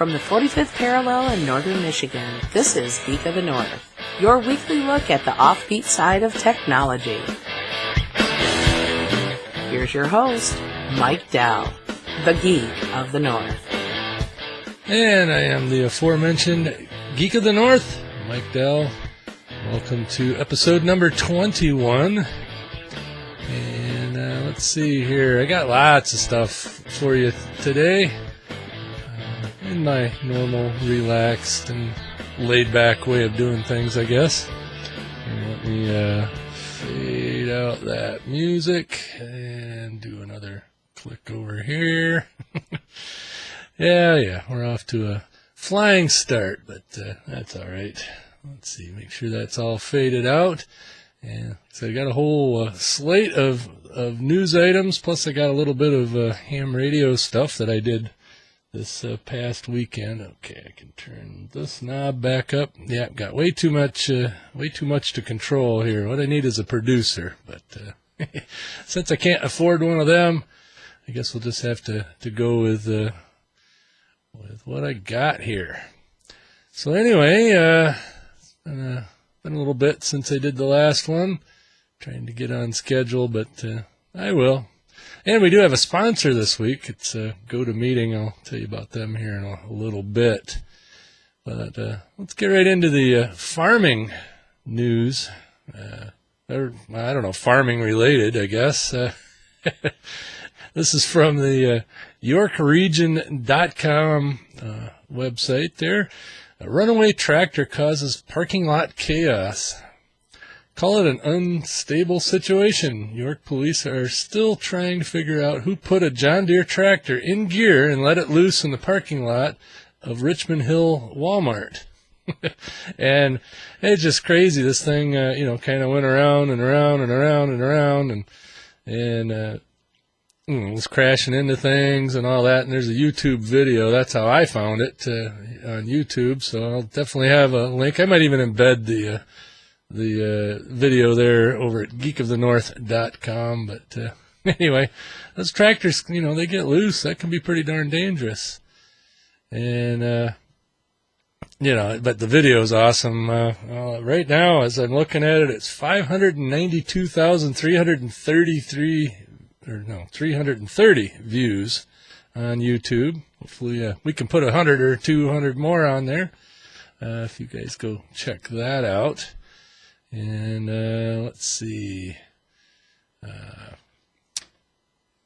From the 45th parallel in northern Michigan, this is Geek of the North, your weekly look at the offbeat side of technology. Here's your host, Mike Dell, the Geek of the North. And I am the aforementioned Geek of the North, Mike Dell. Welcome to episode number 21. And let's see here. I got lots of stuff for you today. In my normal, relaxed, and laid-back way of doing things, I guess. And let me fade out that music and do another click over here. Yeah, we're off to a flying start, but that's all right. Let's see, make sure that's all faded out. And so I got a whole slate of news items, plus I got a little bit of ham radio stuff that I did this past weekend. Okay, I can turn this knob back up. Yeah, got way too much to control here. What I need is a producer, but since I can't afford one of them, I guess we'll just have to go with what I got here. So anyway, it's been a little bit since I did the last one. Trying to get on schedule, but I will. And we do have a sponsor this week. It's GoToMeeting. I'll tell you about them here in a little bit. But let's get right into the farming news. Or, I don't know, farming related, I guess. This is from the YorkRegion.com website there. A runaway tractor causes parking lot chaos. Call it an unstable situation. York police are still trying to figure out who put a John Deere tractor in gear and let it loose in the parking lot of Richmond Hill Walmart. And it's just crazy. This thing, kind of went around and around and around and around and was crashing into things and all that. And there's a YouTube video. That's how I found it on YouTube. So I'll definitely have a link. I might even embed the video there over at geekofthenorth.com. But anyway, those tractors, they get loose. That can be pretty darn dangerous. And, but the video is awesome. Right now, as I'm looking at it, it's 330 views on YouTube. Hopefully, we can put 100 or 200 more on there. If you guys go check that out. And let's see.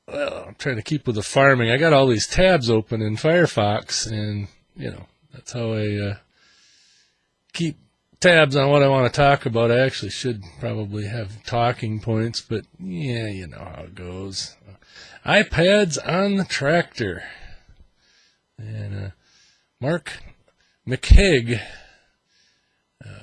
Well, I'm trying to keep with the farming. I got all these tabs open in Firefox, and that's how I keep tabs on what I want to talk about. I actually should probably have talking points, but yeah, you know how it goes. iPads on the tractor, and Mark McHague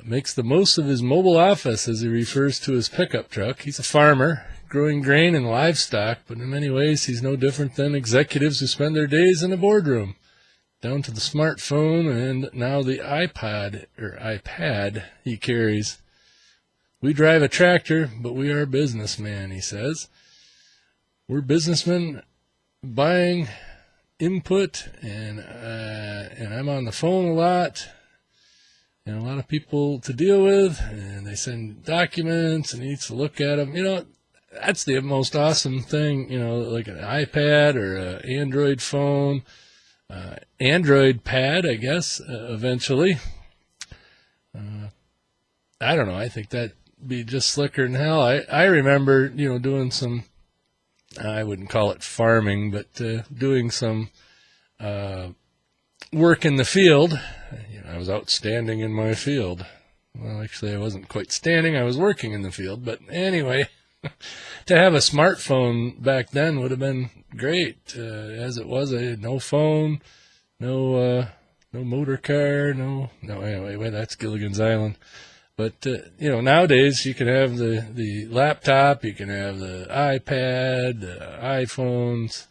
makes the most of his mobile office, as he refers to his pickup truck. He's a farmer, growing grain and livestock, but in many ways he's no different than executives who spend their days in a boardroom. Down to the smartphone and now the iPad he carries. We drive a tractor, but we are businessmen, he says. We're businessmen buying input, and I'm on the phone a lot. And a lot of people to deal with, and they send documents, and he needs to look at them. That's the most awesome thing, like an iPad or an Android phone, Android pad, I guess, eventually. I don't know. I think that'd be just slicker than hell. I remember, doing some, I wouldn't call it farming, but doing some work in the field. I was out standing in my field. Well, actually, I wasn't quite standing. I was working in the field. But anyway, to have a smartphone back then would have been great. As it was, I had no phone, no motor car, no. Anyway, that's Gilligan's Island. But nowadays you can have the laptop, you can have the iPad, the iPhones,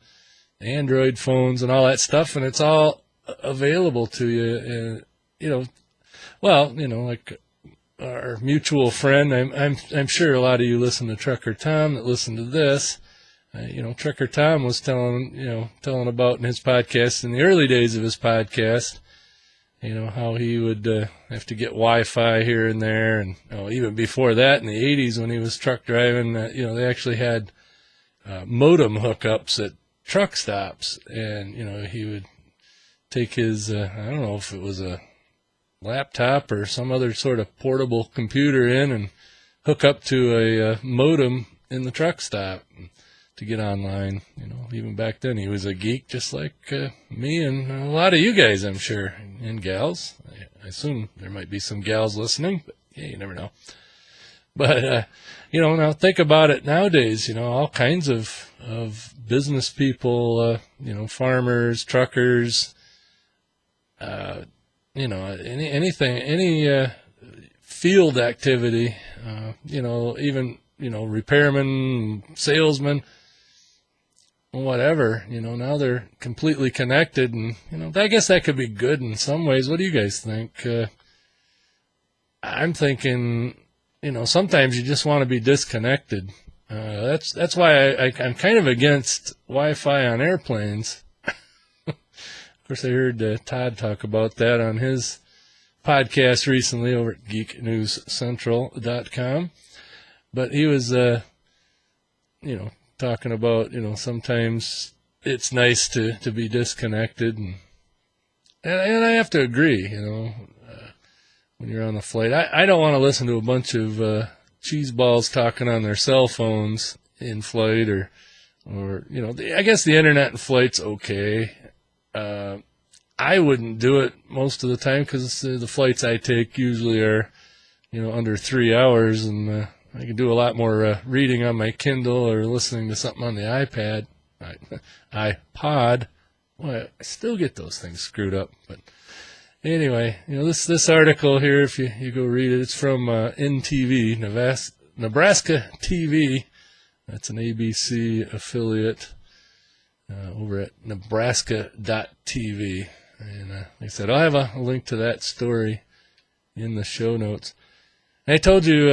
Android phones, and all that stuff, and it's all available to you. And like our mutual friend, I'm sure a lot of you listen to Trucker Tom that listen to this. Trucker Tom was telling about in his podcast, in the early days of his podcast, how he would have to get Wi-Fi here and there. And even before that, in the 80s when he was truck driving, they actually had modem hookups at truck stops. And, he would take his, I don't know if it was a laptop or some other sort of portable computer in and hook up to a modem in the truck stop to get online. Even back then he was a geek just like me and a lot of you guys, I'm sure, and gals. I assume there might be some gals listening, but yeah, you never know. But now think about it nowadays. All kinds of business people, farmers, truckers, any field activity, even repairmen, salesmen, whatever, now they're completely connected. And, I guess that could be good in some ways. What do you guys think? I'm thinking, sometimes you just want to be disconnected. That's why I'm kind of against Wi-Fi on airplanes. Of course, I heard Todd talk about that on his podcast recently over at geeknewscentral.com. But he was, talking about, sometimes it's nice to be disconnected. And I have to agree, when you're on the flight. I don't want to listen to a bunch of cheese balls talking on their cell phones in flight or I guess the internet in flight's okay. I wouldn't do it most of the time because the flights I take usually are, under 3 hours, and I can do a lot more reading on my Kindle or listening to something on the iPad, iPod. Well, I still get those things screwed up. But anyway, this article here, if you go read it, it's from NTV, Nebraska TV. That's an ABC affiliate over at nebraska.tv. And like I said, I'll have a link to that story in the show notes. And I told you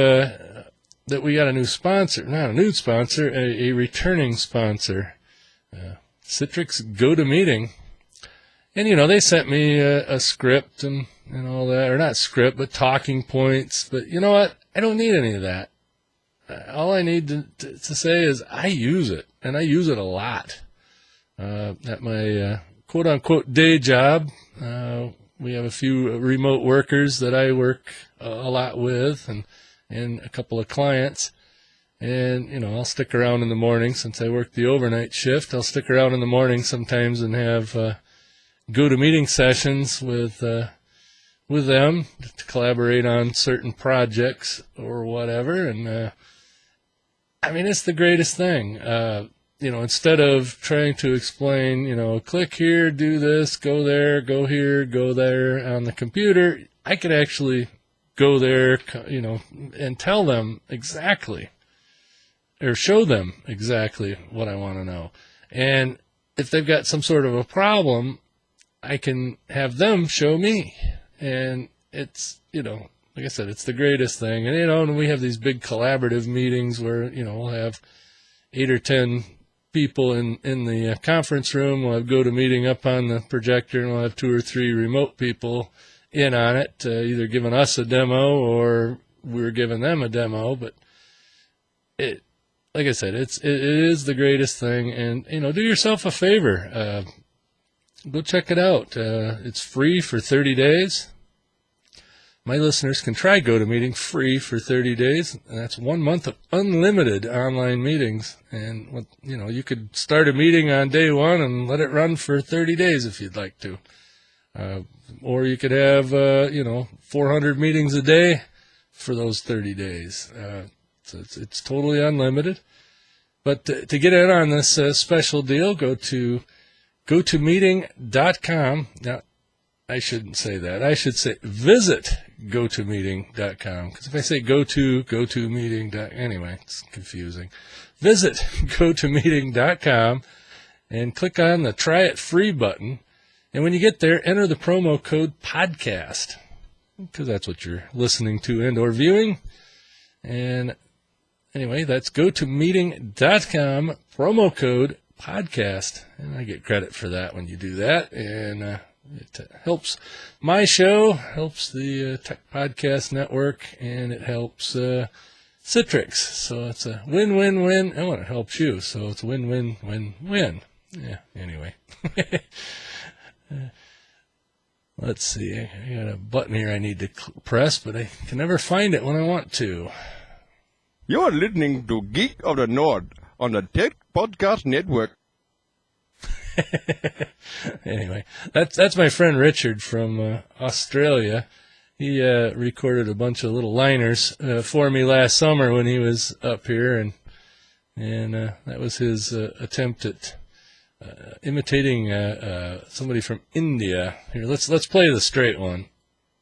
that we got a new sponsor, not a new sponsor, a returning sponsor, Citrix GoToMeeting. And, they sent me a script and all that, or not script, but talking points. But you know what? I don't need any of that. All I need to say is I use it, and I use it a lot. At my quote-unquote day job, we have a few remote workers that I work a lot with, and a couple of clients. And, I'll stick around in the morning since I work the overnight shift. I'll stick around in the morning sometimes and have GoToMeeting sessions with them to collaborate on certain projects or whatever. And, it's the greatest thing. Instead of trying to explain, click here, do this, go there, go here, go there on the computer, I could actually go there, and tell them exactly, or show them exactly what I want to know. And if they've got some sort of a problem, I can have them show me. And it's, like I said, it's the greatest thing. And, and we have these big collaborative meetings where, we'll have 8 or 10 people in the conference room. We'll have GoToMeeting up on the projector, and we'll have 2 or 3 remote people in on it, either giving us a demo or we're giving them a demo. But it, like I said, it is the greatest thing. And, do yourself a favor. Go check it out. It's free for 30 days. My listeners can try GoToMeeting free for 30 days. And that's 1 month of unlimited online meetings. And, you could start a meeting on day 1 and let it run for 30 days if you'd like to. Or you could have, 400 meetings a day for those 30 days. So it's totally unlimited. But to get in on this special deal, go to GoToMeeting.com. Now, I shouldn't say that. I should say visit GoToMeeting.com. Because if I say GoToMeeting, anyway, it's confusing. Visit GoToMeeting.com and click on the Try It Free button. And when you get there, enter the promo code PODCAST, because that's what you're listening to and or viewing. And anyway, that's GoToMeeting.com, promo code podcast. And I get credit for that when you do that. And it helps my show, helps the Tech Podcast Network, and it helps Citrix. So it's a win-win-win. Oh, and it helps you. So it's win-win-win-win. Yeah, anyway. Let's see. I got a button here I need to press, but I can never find it when I want to. You're listening to Geek of the North on the Tech Podcast Network. Anyway, that's my friend Richard from Australia. He recorded a bunch of little liners for me last summer when he was up here, and that was his attempt at imitating somebody from India. Here, let's play the straight one.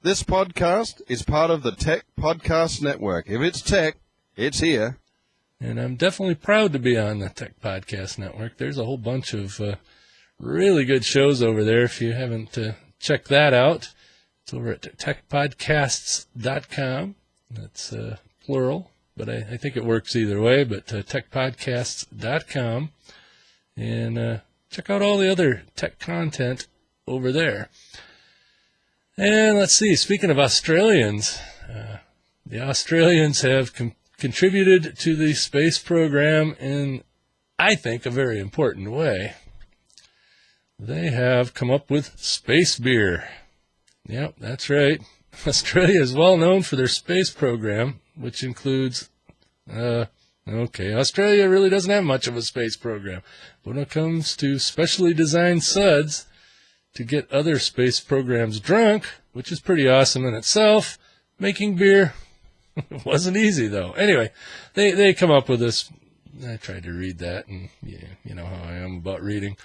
This podcast is part of the Tech Podcast Network. If it's tech, it's here. And I'm definitely proud to be on the Tech Podcast Network. There's a whole bunch of really good shows over there. If you haven't checked that out, it's over at techpodcasts.com. That's plural, but I think it works either way, but techpodcasts.com. And check out all the other tech content over there. And let's see, speaking of Australians, the Australians have contributed to the space program in, I think, a very important way. They have come up with space beer. Yep, that's right. Australia is well known for their space program, which includes, Australia really doesn't have much of a space program. But when it comes to specially designed suds to get other space programs drunk, which is pretty awesome in itself, making beer wasn't easy, though. Anyway, they come up with this. I tried to read that, and you know how I am about reading.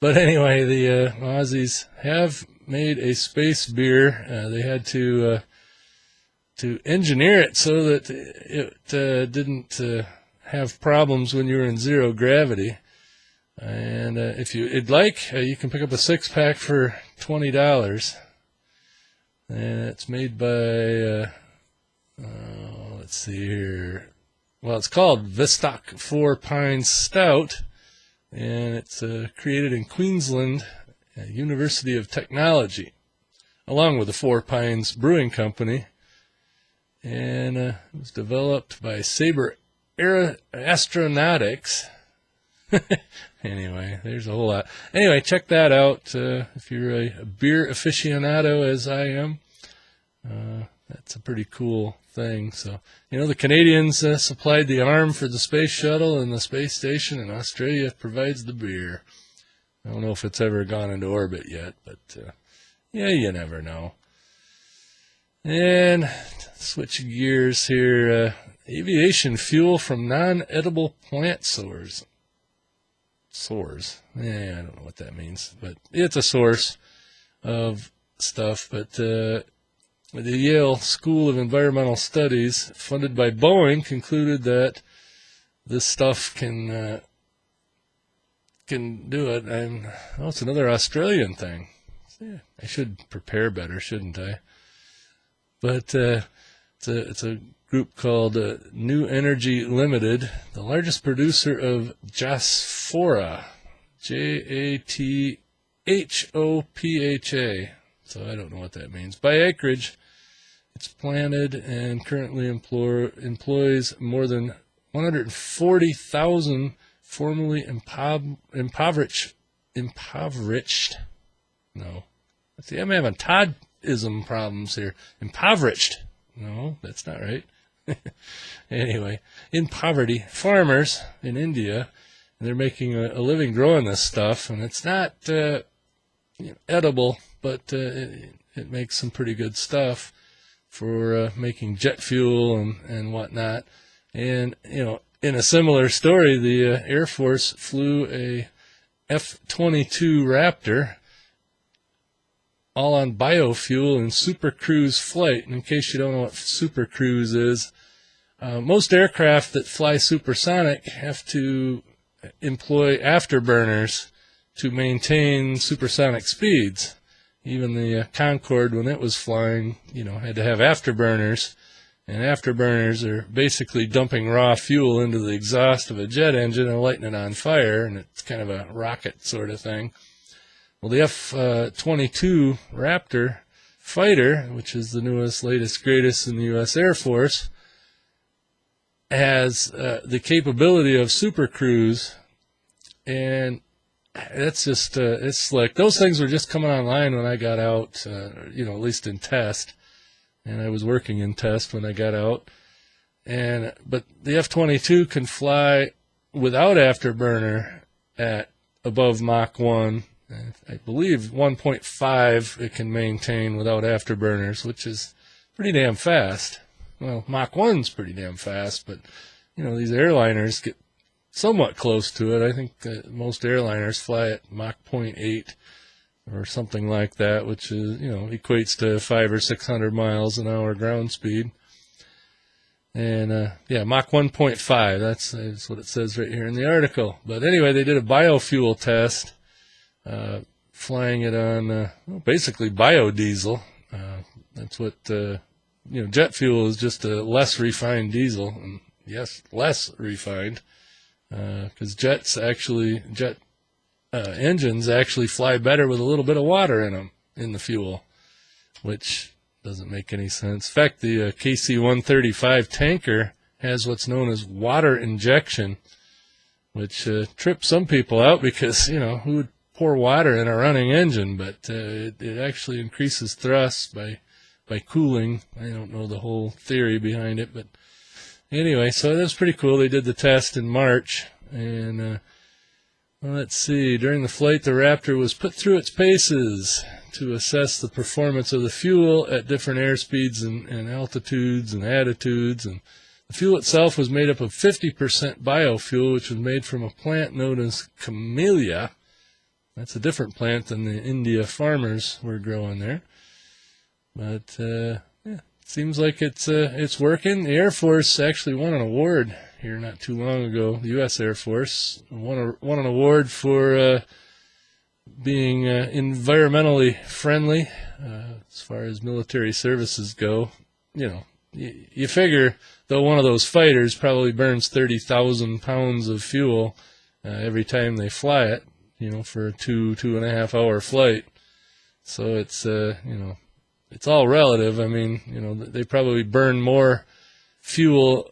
But anyway, the Aussies have made a space beer. They had to engineer it so that it didn't have problems when you were in zero gravity. And if you'd like, you can pick up a 6-pack for $20. And it's made by, let's see here. Well, it's called Vistock 4 Pines Stout. And it's created in Queensland University of Technology, along with the Four Pines Brewing Company. And it was developed by Sabre Astronautics. Anyway, there's a whole lot. Anyway, check that out if you're a beer aficionado, as I am. That's a pretty cool thing. So, the Canadians supplied the arm for the space shuttle and the space station, and Australia provides the beer. I don't know if it's ever gone into orbit yet, but you never know. And switch gears here, aviation fuel from non-edible plant source. I don't know what that means, but it's a source of stuff. But the Yale School of Environmental Studies, funded by Boeing, concluded that this stuff can do it. And it's another Australian thing. I should prepare better, shouldn't I? But it's a group called New Energy Limited, the largest producer of Jasphora, Jathopha. So I don't know what that means. By acreage, it's planted and currently employs more than 140,000 formerly impoverished. No. Let's see, I'm having Toddism problems here. Impoverished. No, that's not right. Anyway, in poverty, farmers in India, and they're making a living growing this stuff, and it's not edible, but it makes some pretty good stuff for making jet fuel and whatnot. And, in a similar story, the Air Force flew a F-22 Raptor all on biofuel in Super Cruise flight. And in case you don't know what Super Cruise is, most aircraft that fly supersonic have to employ afterburners to maintain supersonic speeds. Even the Concorde, when it was flying, had to have afterburners. And afterburners are basically dumping raw fuel into the exhaust of a jet engine and lighting it on fire, and it's kind of a rocket sort of thing. Well, the F-22 Raptor fighter, which is the newest, latest, greatest in the U.S. Air Force, has the capability of supercruise, and that's just, it's slick. Those things were just coming online when I got out, at least in test, and I was working in test when I got out. But the F-22 can fly without afterburner at above Mach 1. I believe 1.5 it can maintain without afterburners, which is pretty damn fast. Well, Mach 1's pretty damn fast, but, these airliners get somewhat close to it. I think most airliners fly at Mach 0.8 or something like that, which is, equates to 500 or 600 miles an hour ground speed. And, Mach 1.5, that's what it says right here in the article. But anyway, they did a biofuel test, flying it on, basically biodiesel. That's what, jet fuel is just a less refined diesel. And yes, less refined, because jet engines actually fly better with a little bit of water in them, in the fuel, which doesn't make any sense. In fact, the KC-135 tanker has what's known as water injection, which trips some people out because, who would pour water in a running engine? But it actually increases thrust by cooling. I don't know the whole theory behind it, but anyway, so that's pretty cool. They did the test in March, and let's see. During the flight, the Raptor was put through its paces to assess the performance of the fuel at different airspeeds and altitudes and attitudes. And the fuel itself was made up of 50% biofuel, which was made from a plant known as camellia. That's a different plant than the India farmers were growing there. But it seems like it's working. The Air Force actually won an award here not too long ago. The U.S. Air Force won an award for being environmentally friendly as far as military services go. You figure, though, one of those fighters probably burns 30,000 pounds of fuel every time they fly it, for a 2.5 hour flight. So it's, it's all relative. I mean, they probably burn more fuel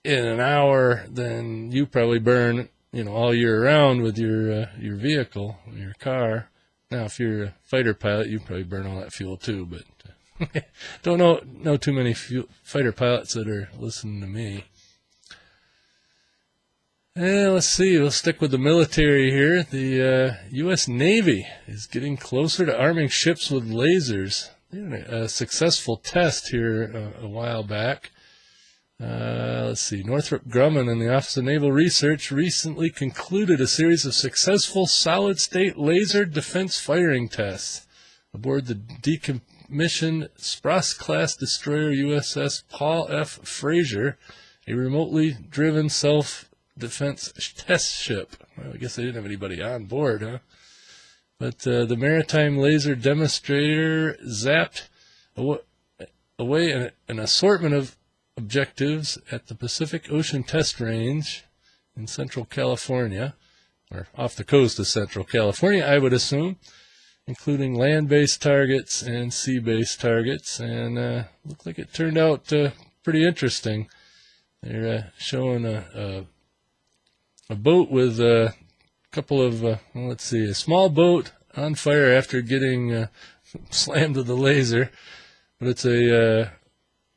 in an hour than you probably burn, all year round with your vehicle, your car. Now, if you're a fighter pilot, you probably burn all that fuel too, but don't know too many fighter pilots that are listening to me. Let's see, we'll stick with the military here. The U.S. Navy is getting closer to arming ships with lasers. They had a successful test here a while back. Let's see, Northrop Grumman and the Office of Naval Research recently concluded a series of successful solid-state laser defense firing tests aboard the decommissioned Spross-class destroyer USS Paul F. Fraser, a remotely driven self-defense test ship. Well, I guess they didn't have anybody on board, huh? But the maritime laser demonstrator zapped away an assortment of objectives at the Pacific Ocean Test Range in Central California, or off the coast of Central California, I would assume, including land-based targets and sea-based targets, and looked like it turned out pretty interesting. They're showing a boat with a couple of, let's see, a small boat on fire after getting slammed with the laser, but it's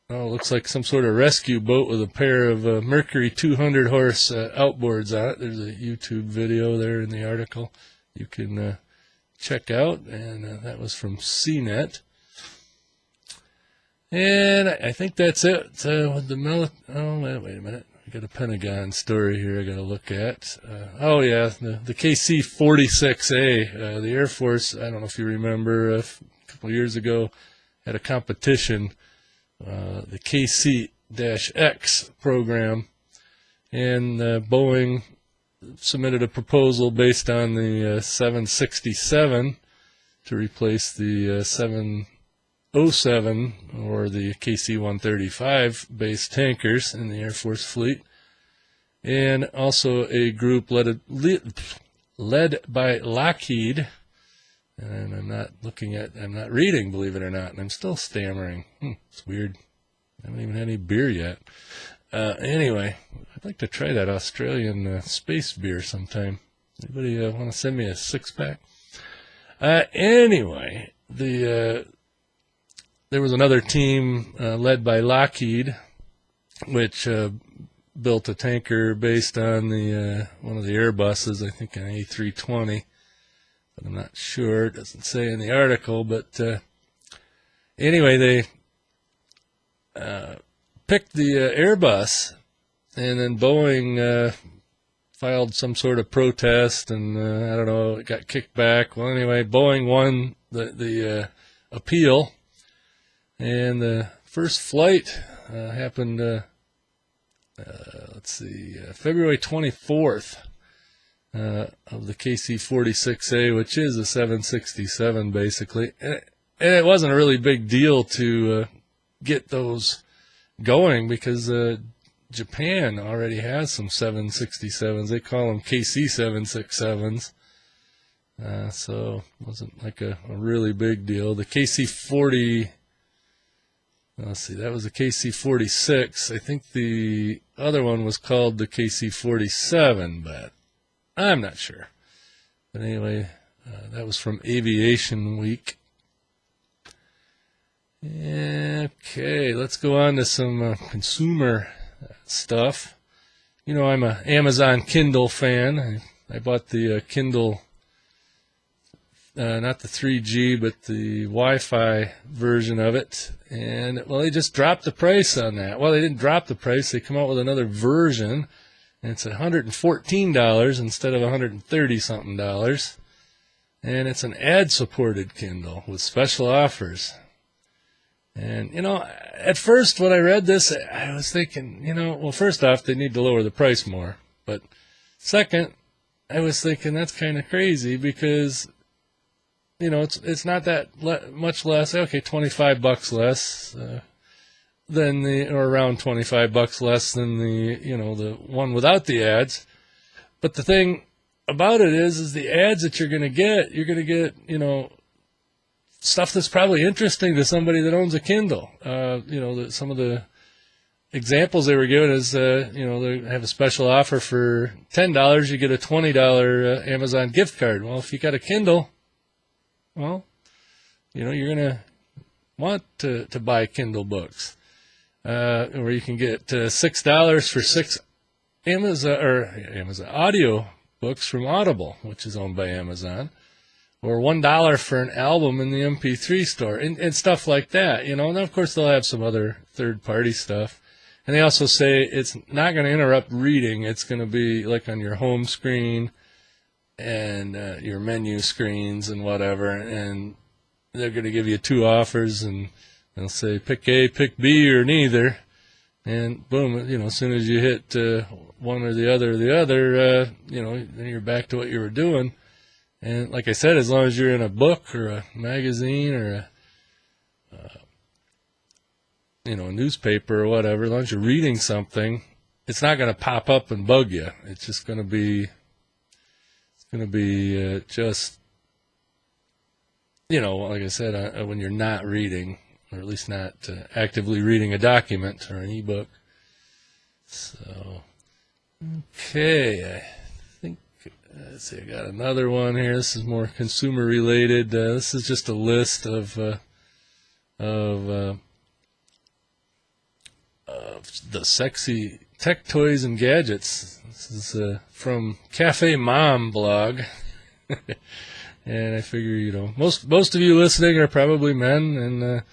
looks like some sort of rescue boat with a pair of Mercury 200 horse outboards on it. There's a YouTube video there in the article you can check out, and that was from CNET. And I think that's it with the wait a minute. I got a Pentagon story here I got to look at. The KC-46A, the Air Force, I don't know if you remember, a couple of years ago had a competition, the KC-X program, and Boeing submitted a proposal based on the 767 to replace the KC-07 or the KC-135 based tankers in the Air Force fleet, and also a group led by Lockheed. And I'm not reading, believe it or not, and I'm still stammering. It's weird. I haven't even had any beer yet. Anyway, I'd like to try that Australian space beer sometime. Anybody want to send me a 6-pack? Anyway, there was another team led by Lockheed, which built a tanker based on the one of the Airbuses, I think an A320, but I'm not sure. It doesn't say in the article. But anyway, they picked the Airbus, and then Boeing filed some sort of protest, and I don't know, it got kicked back. Well, anyway, Boeing won the appeal, and the first flight happened, February 24th of the KC-46A, which is a 767 basically. And it wasn't a really big deal to get those going because Japan already has some 767s. They call them KC-767s. So it wasn't like a really big deal. The KC-40, that was the KC-46. I think the other one was called the KC-47, but I'm not sure. But anyway, that was from Aviation Week. Okay, let's go on to some consumer stuff. You know, I'm an Amazon Kindle fan. I bought the Kindle, not the 3G, but the Wi-Fi version of it. And, well, they just dropped the price on that. Well, they didn't drop the price. They come out with another version, and it's $114 instead of $130-something. And it's an ad-supported Kindle with special offers. And, you know, at first when I read this, I was thinking, well, first off, they need to lower the price more. But second, I was thinking that's kind of crazy because, it's not that much less. Okay, $25 less than or around $25 less than the one without the ads. But the thing about it is the ads that you're going to get, stuff that's probably interesting to somebody that owns a Kindle. Some of the examples they were given is, they have a special offer for $10, you get a $20 Amazon gift card. Well, if you got a Kindle, well, you're going to want to buy Kindle books. Or you can get $6 for 6 Amazon audio books from Audible, which is owned by Amazon. Or $1 for an album in the MP3 store, and stuff like that, And of course they'll have some other third-party stuff. And they also say it's not going to interrupt reading. It's going to be like on your home screen and your menu screens and whatever. And they're going to give you 2 offers, and they'll say pick A, pick B, or neither. And boom, as soon as you hit one or the other, then you're back to what you were doing. And like I said, as long as you're in a book or a magazine or a newspaper or whatever, as long as you're reading something, it's not going to pop up and bug you. It's just going to be, just, like I said, when you're not reading, or at least not actively reading a document or an ebook. So, okay, let's see, I got another one here. This is more consumer related. This is just a list of the sexy tech toys and gadgets. This is from Cafe Mom blog. And I figure, most of you listening are probably men, and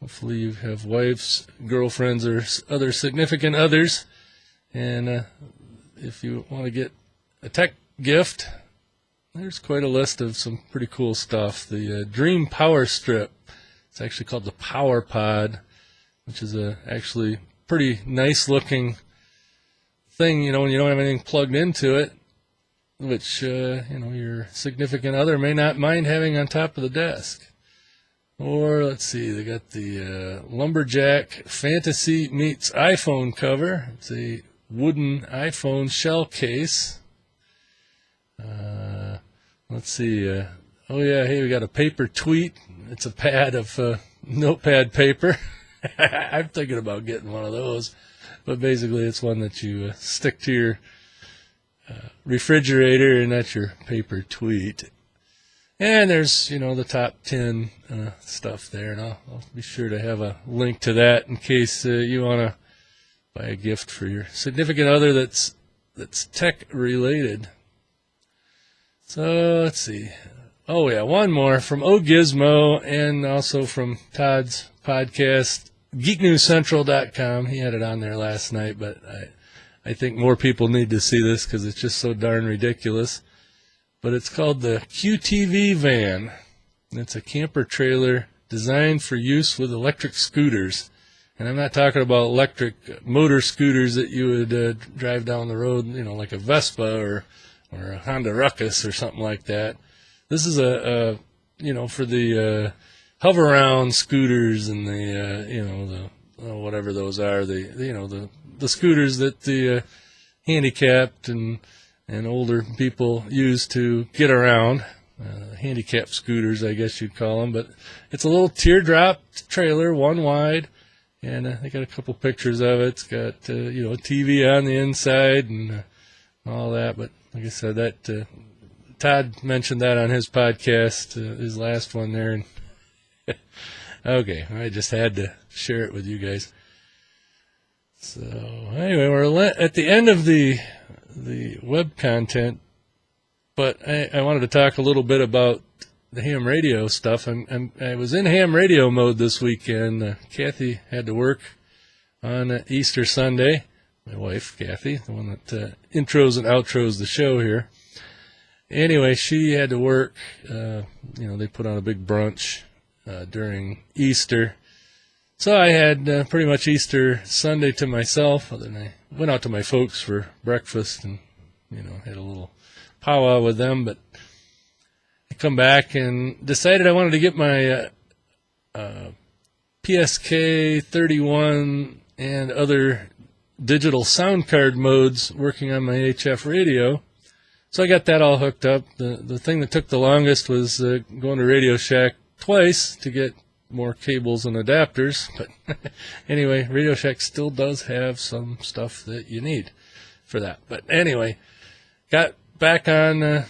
hopefully you have wives, girlfriends, or other significant others. And if you want to get a tech gift, there's quite a list of some pretty cool stuff. The Dream Power Strip, it's actually called the Power Pod, which is a actually pretty nice looking thing, when you don't have anything plugged into it, which your significant other may not mind having on top of the desk. Or let's see, they got the Lumberjack Fantasy meets iPhone cover. It's a wooden iPhone shell case. Let's see. Oh yeah, hey, we got a paper tweet. It's a pad of notepad paper. I'm thinking about getting one of those, but basically it's one that you stick to your refrigerator, and that's your paper tweet. And there's, the top 10 stuff there, and I'll be sure to have a link to that in case you want to buy a gift for your significant other that's tech related. So let's see. Oh yeah, one more from Gizmo, and also from Todd's podcast, geeknewscentral.com. He had it on there last night, but I think more people need to see this because it's just so darn ridiculous. But it's called the QTV van. It's a camper trailer designed for use with electric scooters. And I'm not talking about electric motor scooters that you would drive down the road, like a Vespa or a Honda Ruckus or something like that. This is for the hover around scooters and the whatever those are, the scooters that the handicapped and older people use to get around, handicap scooters, I guess you'd call them. But it's a little teardrop trailer, one wide, and they got a couple pictures of it. It's got a TV on the inside and all that. But like I said, that Todd mentioned that on his podcast, his last one there. And okay, I just had to share it with you guys. So anyway, we're at the end of the web content, but I wanted to talk a little bit about the ham radio stuff. I was in ham radio mode this weekend. Kathy had to work on Easter Sunday. My wife, Kathy, the one that intros and outros the show here. Anyway, she had to work. They put on a big brunch during Easter. So I had pretty much Easter Sunday to myself. Other than I went out to my folks for breakfast and, had a little powwow with them. But I come back and decided I wanted to get my PSK31 and other digital sound card modes working on my HF radio. So I got that all hooked up. The thing that took the longest was going to Radio Shack twice to get more cables and adapters. But anyway, Radio Shack still does have some stuff that you need for that. But anyway, got back on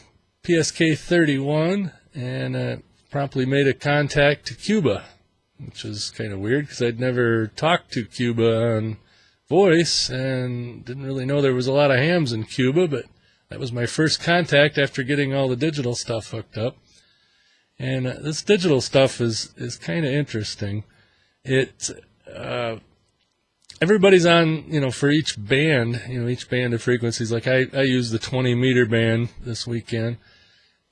PSK31 and promptly made a contact to Cuba, which is kind of weird because I'd never talked to Cuba on voice and didn't really know there was a lot of hams in Cuba, but that was my first contact after getting all the digital stuff hooked up. And this digital stuff is kind of interesting. Everybody's on, for each band, each band of frequencies. Like I use the 20 meter band this weekend,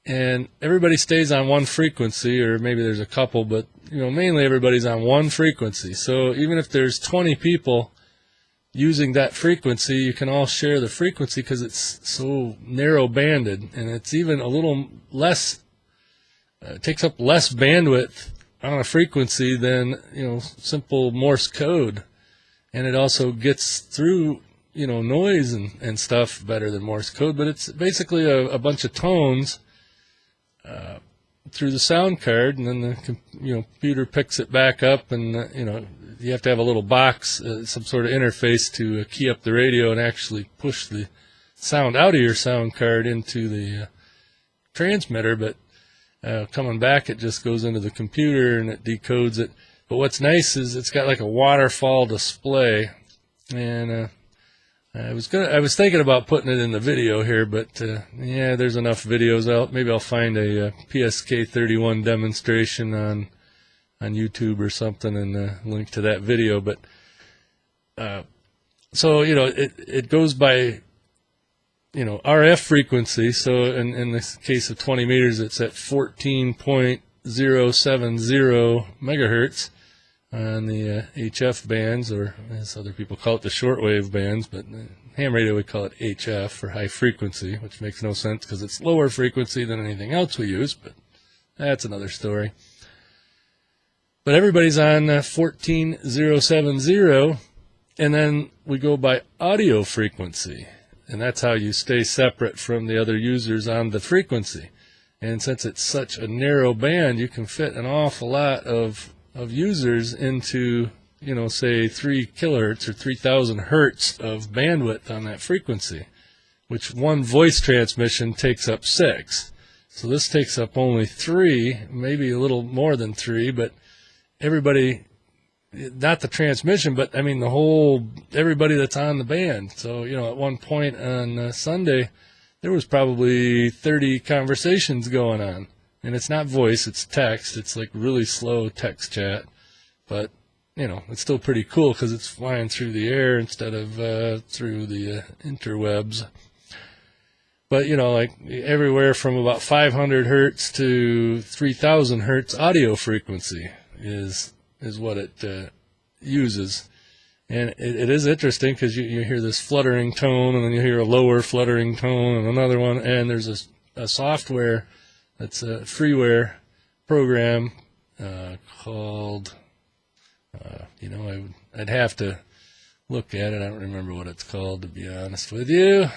and everybody stays on one frequency, or maybe there's a couple, but, mainly everybody's on one frequency. So even if there's 20 people using that frequency, you can all share the frequency because it's so narrow banded, and it's even a little less, takes up less bandwidth on a frequency than, simple Morse code. And it also gets through, noise and stuff better than Morse code, but it's basically a bunch of tones through the sound card, and then the computer picks it back up, and you have to have a little box, some sort of interface to key up the radio and actually push the sound out of your sound card into the transmitter. But coming back, it just goes into the computer and it decodes it. But what's nice is it's got like a waterfall display, and I was thinking about putting it in the video here, but there's enough videos. Maybe I'll find a PSK31 demonstration on YouTube or something and link to that video. But so it goes by RF frequency. So in the case of 20 meters, it's at 14.070 megahertz on the HF bands, or as other people call it, the shortwave bands, but ham radio would call it HF for high frequency, which makes no sense because it's lower frequency than anything else we use, but that's another story. But everybody's on 14070, and then we go by audio frequency, and that's how you stay separate from the other users on the frequency. And since it's such a narrow band, you can fit an awful lot of users into, say 3 kilohertz or 3,000 hertz of bandwidth on that frequency, which one voice transmission takes up 6. So this takes up only 3, maybe a little more than 3, but everybody, not the transmission, but everybody that's on the band. So, at one point on Sunday, there was probably 30 conversations going on. And it's not voice, it's text. It's like really slow text chat. But, it's still pretty cool because it's flying through the air instead of through the interwebs. But, like everywhere from about 500 hertz to 3,000 hertz audio frequency is what it uses. And it is interesting because you hear this fluttering tone, and then you hear a lower fluttering tone and another one. And there's a software that's a freeware program called, I'd have to look at it. I don't remember what it's called, to be honest with you.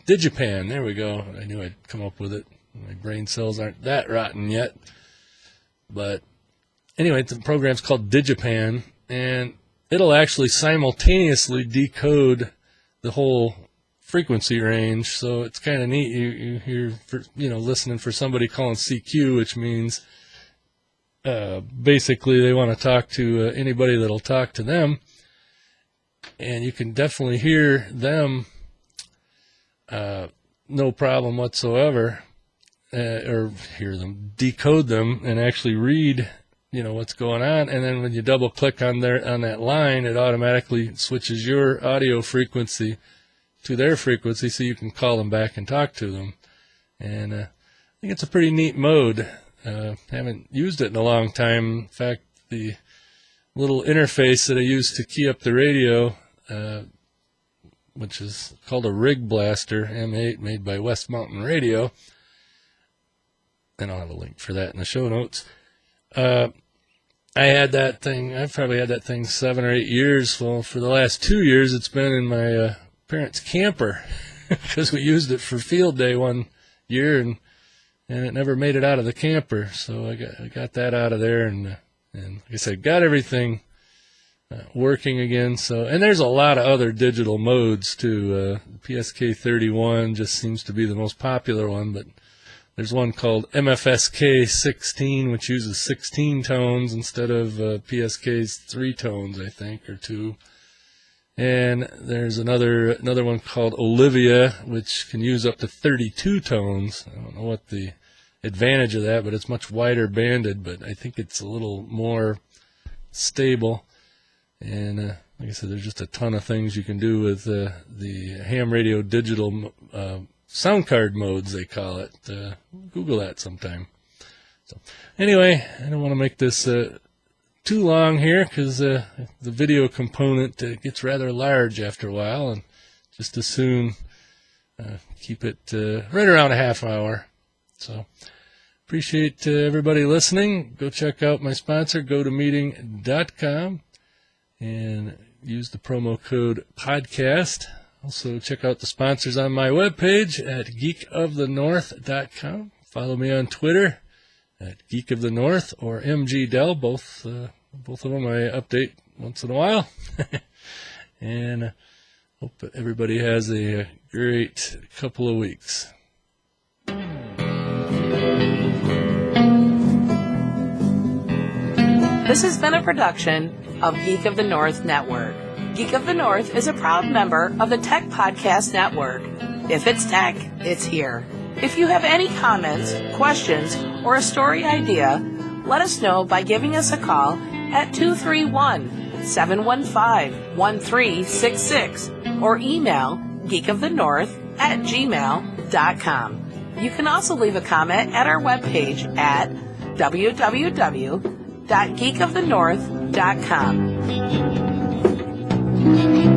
Didja Pan, there we go. I knew I'd come up with it. My brain cells aren't that rotten yet. But anyway, the program's called Didja Pan, and it'll actually simultaneously decode the whole frequency range. So it's kind of neat. You hear, listening for somebody calling CQ, which means basically they want to talk to anybody that'll talk to them. And you can definitely hear them, no problem whatsoever, or hear them, decode them, and actually read, what's going on. And then when you double click on that line, it automatically switches your audio frequency to their frequency, so you can call them back and talk to them. And I think it's a pretty neat mode. Haven't used it in a long time. In fact, the little interface that I use to key up the radio, which is called a Rig Blaster M8, made by West Mountain Radio, and I'll have a link for that in the show notes. I've probably had that thing 7 or 8 years. Well, for the last 2 years, it's been in my parents' camper because we used it for field day one year, and it never made it out of the camper. So I got that out of there, and like I said, got everything working again. So, and there's a lot of other digital modes too. PSK31 just seems to be the most popular one, but there's one called MFSK16, which uses 16 tones instead of PSK's 3 tones, I think, or 2. And there's another one called Olivia, which can use up to 32 tones. I don't know what the advantage of that, but it's much wider banded, but I think it's a little more stable. And like I said, there's just a ton of things you can do with the ham radio digital sound card modes, they call it. Google that sometime. So anyway, I don't want to make this too long here, because the video component gets rather large after a while, and just as soon keep it right around a half hour. So appreciate everybody listening. Go check out my sponsor, GoToMeeting.com, and use the promo code podcast. Also check out the sponsors on my webpage at geekofthenorth.com. Follow me on Twitter at Geek of the North or MGDell. Both of them I update once in a while. And hope that everybody has a great couple of weeks. This has been a production of Geek of the North Network. Geek of the North is a proud member of the Tech Podcast Network. If it's tech, it's here. If you have any comments, questions, or a story idea, let us know by giving us a call at 231-715-1366 or email geekofthenorth@gmail.com. You can also leave a comment at our webpage at www.geekofthenorth.com.